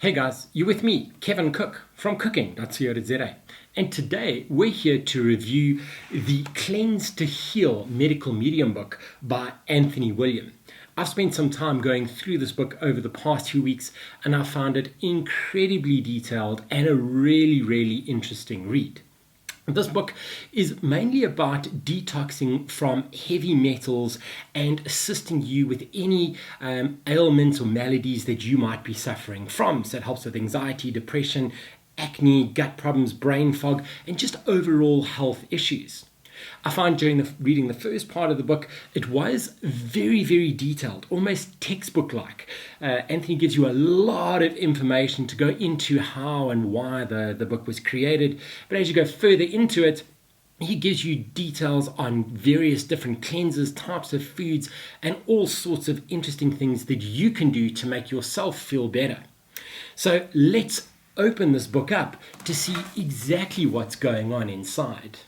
Hey guys, you're with me, Kevin Cook from cooking.co.za, and today we're here to review the Cleanse to Heal Medical Medium book by Anthony William. I've spent some time going through this book over the past few weeks and I found it incredibly detailed and a really interesting read. This book is mainly about detoxing from heavy metals and assisting you with any ailments or maladies that you might be suffering from. So it helps with anxiety, depression, acne, gut problems, brain fog, and just overall health issues. I find during reading the first part of the book, it was very detailed, almost textbook-like. Anthony gives you a lot of information to go into how and why the book was created. But as you go further into it, he gives you details on various different cleanses, types of foods, and all sorts of interesting things that you can do to make yourself feel better. So let's open this book up to see exactly what's going on inside.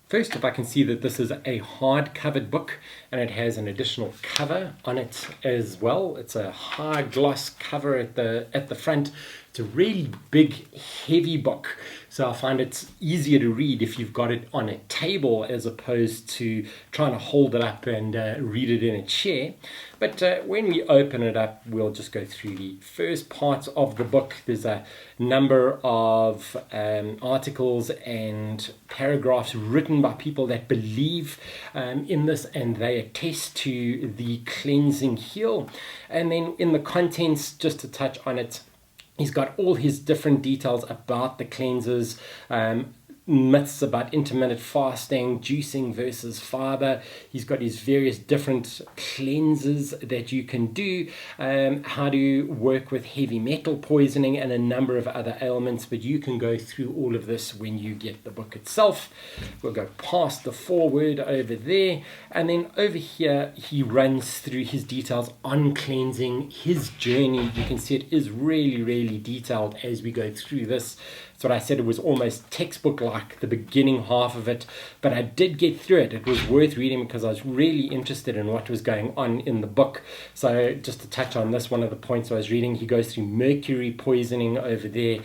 First, if I can see that this is a hard-covered book and it has an additional cover on it as well. It's a high gloss cover at the front. It's a really big, heavy book. So I find it's easier to read if you've got it on a table as opposed to trying to hold it up and read it in a chair. But when we open it up, we'll just go through the first parts of the book. There's a number of articles and paragraphs written by people that believe in this and they attest to the cleansing heal. And then in the contents, just to touch on it, he's got all his different details about the cleanses, myths about intermittent fasting, juicing versus fiber. He's got his various different cleanses that you can do, how to work with heavy metal poisoning and a number of other ailments, but you can go through all of this when you get the book itself. We'll go past the foreword over there, and then over here he runs through his details on cleansing, his journey. You can see it is really detailed as we go through this. That's what I said, it was almost textbook-like, the beginning half of it, but I did get through it. It was worth reading because I was really interested in what was going on in the book. So just to touch on this, one of the points I was reading, he goes through mercury poisoning over there,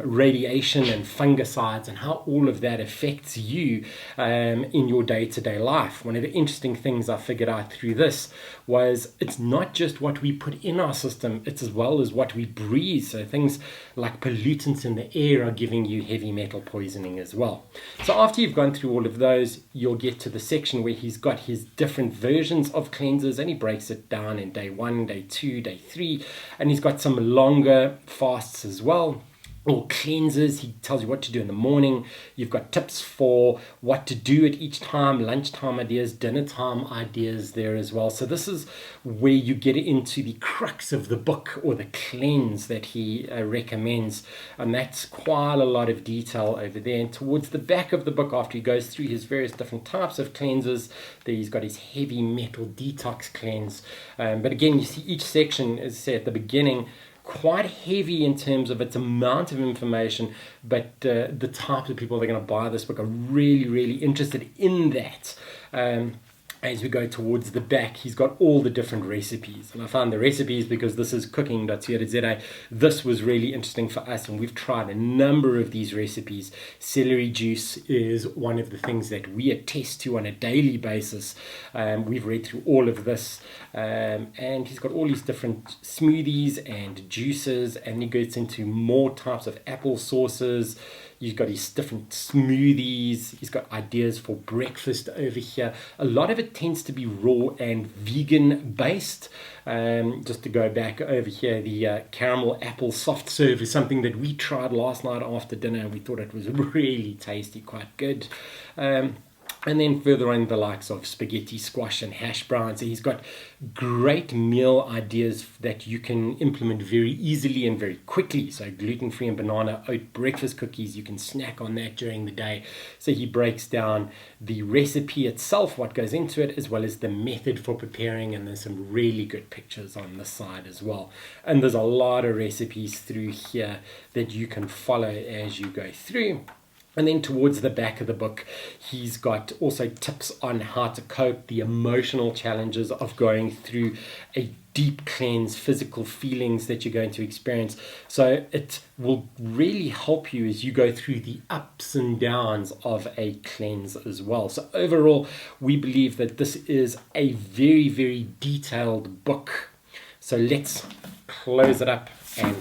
radiation and fungicides, and how all of that affects you in your day-to-day life. One of the interesting things I figured out through this was it's not just what we put in our system, it's as well as what we breathe. So things like pollutants in the air are giving you heavy metal poisoning as well. So after you've gone through all of those, you'll get to the section where he's got his different versions of cleanses and he breaks it down in day 1, day 2, day 3, and he's got some longer fasts as well, or cleanses. He tells you what to do in the morning. You've got tips for what to do at each time, lunchtime ideas, dinner time ideas there as well. So this is where you get into the crux of the book, or the cleanse that he recommends, and that's quite a lot of detail over there. And towards the back of the book, after he goes through his various different types of cleanses, there he's got his heavy metal detox cleanse. But again, you see each section, as I say at the beginning, quite heavy in terms of its amount of information, but the type of people that are going to buy this book are really interested in that. As we go towards the back, he's got all the different recipes, and I found the recipes, because this is cooking.co.za, this was really interesting for us, and we've tried a number of these recipes. Celery juice is one of the things that we attest to on a daily basis. We've read through all of this, and he's got all these different smoothies and juices, and he goes into more types of apple sauces. You've got his different smoothies. He's got ideas for breakfast over here. A lot of it tends to be raw and vegan based. Just to go back over here, the caramel apple soft serve is something that we tried last night after dinner. We thought it was really tasty, quite good. And then further on, the likes of spaghetti, squash, and hash browns. So he's got great meal ideas that you can implement very easily and very quickly. So gluten-free and banana oat breakfast cookies, you can snack on that during the day. So he breaks down the recipe itself, what goes into it, as well as the method for preparing. And there's some really good pictures on this side as well. And there's a lot of recipes through here that you can follow as you go through. And then towards the back of the book, he's got also tips on how to cope the emotional challenges of going through a deep cleanse, physical feelings that you're going to experience. So it will really help you as you go through the ups and downs of a cleanse as well. So overall, we believe that this is a very, very detailed book. So let's close it up and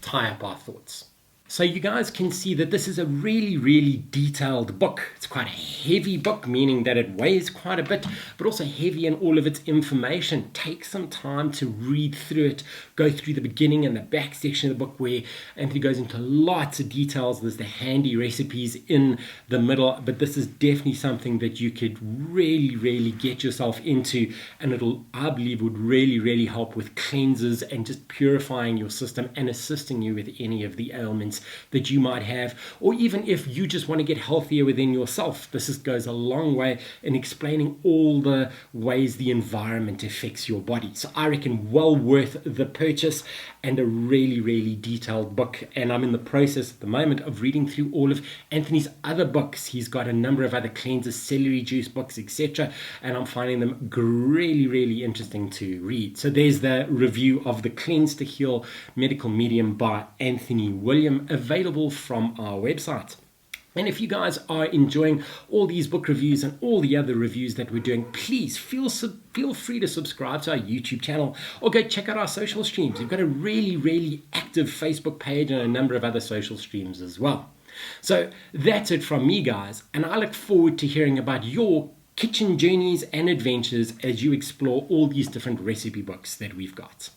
tie up our thoughts. So you guys can see that this is a really, really detailed book. It's quite a heavy book, meaning that it weighs quite a bit, but also heavy in all of its information. Take some time to read through it, go through the beginning and the back section of the book where Anthony goes into lots of details. There's the handy recipes in the middle, but this is definitely something that you could really, really get yourself into, and it'll, I believe, would really, really help with cleanses and just purifying your system and assisting you with any of the ailments that you might have, or even if you just want to get healthier within yourself. This goes a long way in explaining all the ways the environment affects your body. So I reckon well worth the purchase, and a really, really detailed book. And I'm in the process at the moment of reading through all of Anthony's other books. He's got a number of other cleanses, celery juice books, etc., and I'm finding them really, really interesting to read. So there's the review of The Cleanse to Heal Medical Medium by Anthony William, available from our website. And if you guys are enjoying all these book reviews and all the other reviews that we're doing, please feel free to subscribe to our YouTube channel or go check out our social streams. We've got a really, really active Facebook page and a number of other social streams as well. So that's it from me, guys, and I look forward to hearing about your kitchen journeys and adventures as you explore all these different recipe books that we've got.